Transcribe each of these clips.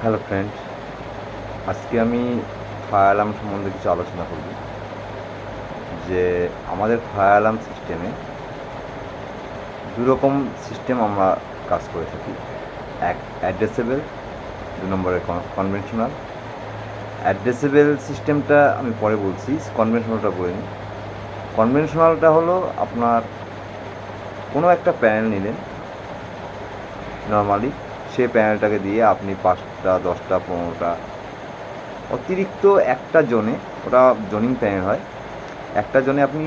Hello friend, আজকে আমি fire alarm সম্বন্ধে কিছু আলোচনা করব। যে আমাদের ফায়ার অ্যালার্ম সিস্টেমে দুরকম সিস্টেম আমরা কাজ করে থাকি। এক অ্যাড্রেসেবল, ২ নম্বরে কনভেনশনাল। অ্যাড্রেসেবল সিস্টেমটা আমি পরে বলছি, কনভেনশনালটা বলে নিই। কনভেনশনালটা হলো আপনার কোনো একটা প্যানেল নিলেন নর্মালি, সেই প্যানেলটাকে দিয়ে আপনি ৫টা ১০টা ১৫টা অতিরিক্ত একটা জোনে, ওটা জোনিং প্যানেল হয়, একটা জোনে আপনি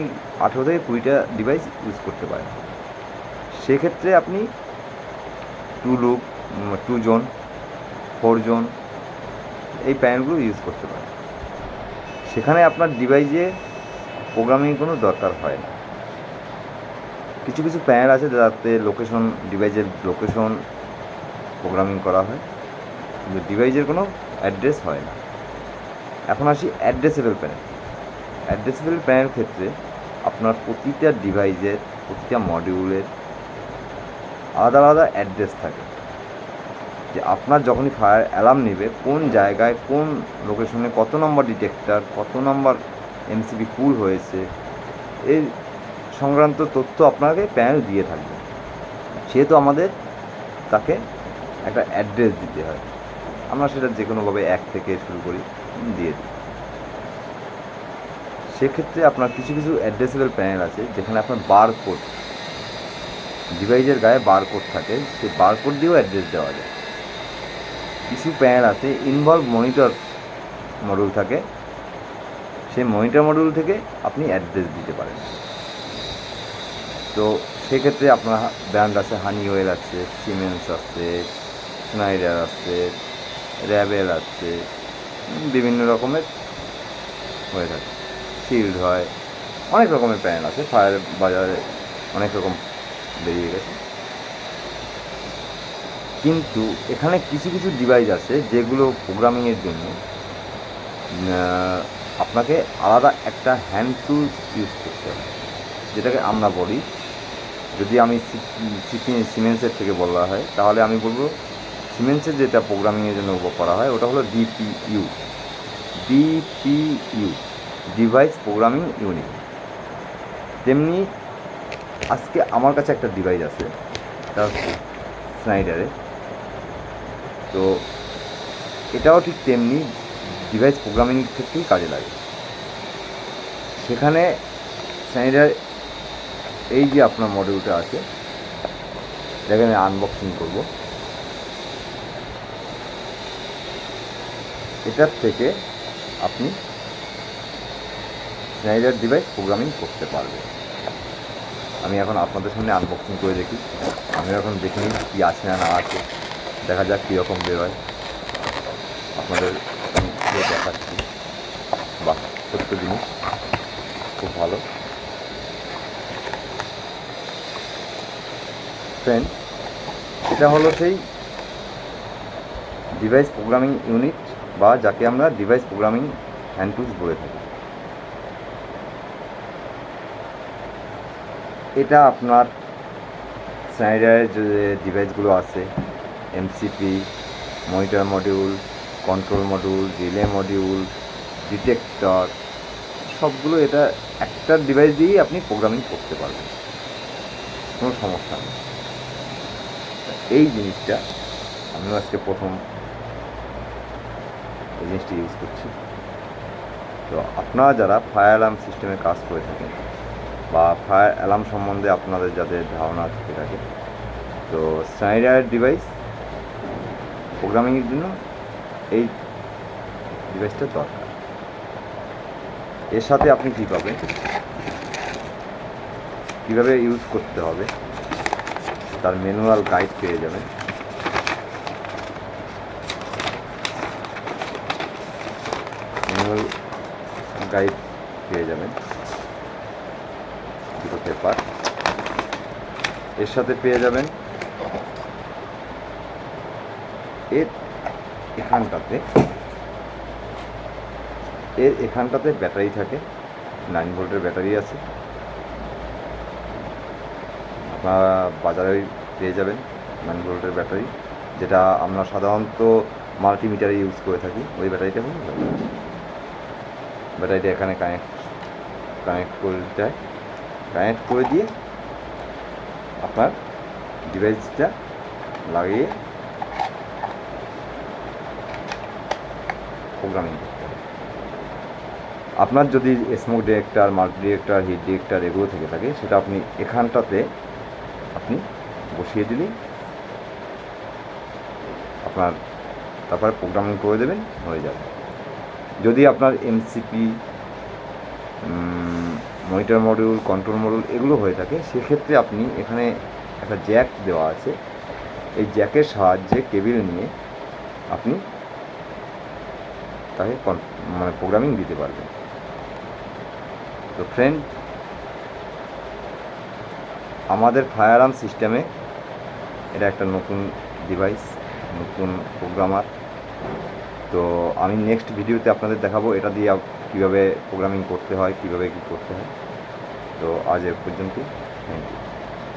১৮ থেকে ২০টা ডিভাইস ইউজ করতে পারেন। সেক্ষেত্রে আপনি 2 জোন, 4 জোন এই প্যানেলগুলো ইউজ করতে পারেন। সেখানে আপনার ডিভাইসে প্রোগ্রামিংয়ের কোনো দরকার হয় না। কিছু কিছু প্যানেল আছে যাতে ডিভাইসের লোকেশন প্রোগ্রামিং করা হয়, কিন্তু ডিভাইসের কোনো অ্যাড্রেস হয় না। এখন আসি অ্যাড্রেসেবল প্যানেল। অ্যাড্রেসেবল প্যানেল ক্ষেত্রে আপনার প্রতিটা ডিভাইসের, প্রতিটা মডিউলের আলাদা আলাদা অ্যাড্রেস থাকে। যে আপনার যখনই ফায়ার অ্যালার্ম নেবে, কোন জায়গায়, কোন লোকেশনে কত নম্বর ডিটেক্টর, কত নম্বর এমসিবি কুল হয়েছে, এই সংক্রান্ত তথ্য আপনাকে প্যানেল দিয়ে থাকবে। সেহেতু আমাদের তাকে একটা অ্যাড্রেস দিতে হয়। আমরা সেটা যে কোনোভাবে ১ থেকে শুরু করি, দিয়ে দিই। সেক্ষেত্রে আপনার কিছু কিছু অ্যাড্রেসেবল প্যানেল আছে যেখানে আপনার বারকোড, ডিভাইসের গায়ে বারকোড থাকে, সেই বারকোড দিয়েও অ্যাড্রেস দেওয়া যায়। কিছু প্যানেল আছে ইনভলভ মনিটর মডিউল থাকে, সেই মনিটর মডিউল থেকে আপনি অ্যাড্রেস দিতে পারেন। তো সেক্ষেত্রে আপনার ব্র্যান্ড আছে, হানিওয়েল আছে, সিমেন্স আছে, স্নাইডার আছে, র্যাবেল আছে, বিভিন্ন রকমের হয়ে থাকে, শিল্ড হয়, অনেক রকমের প্যানেল আছে। ফায়ার বাজারে অনেক রকম বেরিয়ে গেছে। কিন্তু এখানে কিছু কিছু ডিভাইস আছে যেগুলো প্রোগ্রামিংয়ের জন্য আপনাকে আলাদা একটা হ্যান্ড টুলস ইউজ করতে হবে, যেটাকে আমরা বলি, যদি আমি সিমেন্সের থেকে বলা হয় তাহলে আমি বলবো সিমেন্সের যেটা প্রোগ্রামিংয়ের জন্য করা হয় ওটা হলো ডিপিইউ, ডিভাইস প্রোগ্রামিং ইউনিট। তেমনি আজকে আমার কাছে একটা ডিভাইস আছে, এটা হচ্ছে স্নাইডারে। তো এটাও ঠিক তেমনি ডিভাইস প্রোগ্রামিং ক্ষেত্রেই কাজে লাগে। সেখানে স্নাইডার এই যে আপনার মডিউলটা আছে, এটাকে আমি আনবক্সিং করব। এটার থেকে আপনি স্নাইডার ডিভাইস প্রোগ্রামিং করতে পারবেন। আমি এখন আপনাদের সামনে আনবক্সিং করে দেখি। আমি এখন দেখে নিই কী আছে না আছে, দেখা যাক কীরকম বেরোয়। আপনাদের আমি দেখাচ্ছি। বাহ, সত্য জিনিস, খুব ভালো। ফ্রেন্ড, এটা হলো সেই ডিভাইস প্রোগ্রামিং ইউনিট, বা যাকে আমরা ডিভাইস প্রোগ্রামিং হ্যান্ড টুলস বলে থাকি। এটা আপনার স্নাইডারের যে ডিভাইসগুলো আছে, MCP, monitor module, control module, relay module, detector, সবগুলো এটা একটা ডিভাইস দিয়েই আপনি প্রোগ্রামিং করতে পারবেন, কোনো সমস্যা নেই। এই জিনিসটা আমিও আজকে প্রথম এই জিনিসটি ইউজ করছি। তো আপনারা যারা ফায়ার অ্যালার্ম সিস্টেমে কাজ করে থাকেন, বা ফায়ার অ্যালার্ম সম্বন্ধে আপনাদের যাদের ধারণা থেকে থাকে, তো স্নাইডার ডিভাইস প্রোগ্রামিংয়ের জন্য এই ডিভাইসটা দরকার। এর সাথে আপনি কী পাবেন, কীভাবে ইউজ করতে হবে তার ম্যানুয়াল গাইড পেয়ে যাবেন। ম্যানুয়াল গাইড পেয়ে যাবেন, দুটো পেপার। এর সাথে পেয়ে যাবেন এখানটাতে ব্যাটারি থাকে, 9 ভোল্টের ব্যাটারি আছে। আপনারা বাজারে পেয়ে যাবেন 9 ভোল্টের ব্যাটারি, যেটা আমরা সাধারণত মাল্টিমিটারে ইউজ করে থাকি, ওই ব্যাটারিটা হলো ব্যাটারিটা এখানে কানেক্ট করে যায়, কানেক্ট করে দিয়ে আপনার ডিভাইসটা লাগিয়ে প্রোগ্রামিং করতে হবে। আপনার যদি smoke detector, multi detector, heat detector এগুলো থেকে থাকে, সেটা আপনি এখানটাতে আপনি বসিয়ে দিলেই আপনার তারপরে প্রোগ্রামিং করে দেবেন, হয়ে যাবে। যদি আপনার MCP, monitor module, control module এগুলো হয়ে থাকে, সেক্ষেত্রে আপনি এখানে একটা জ্যাক দেওয়া আছে, এই জ্যাকের সাহায্যে কেবিল নিয়ে আপনি তাকে প্রোগ্রামিং দিতে পারবেন। তো ফ্রেন্ড, আমাদের ফায়ার আর্ম সিস্টেমে এটা একটা নতুন ডিভাইস, নতুন প্রোগ্রামার। তো আমি নেক্সট ভিডিওতে আপনাদের দেখাবো এটা দিয়ে কীভাবে প্রোগ্রামিং করতে হয়, কীভাবে কী করতে হয়। তো আজ এ পর্যন্ত, থ্যাংক ইউ।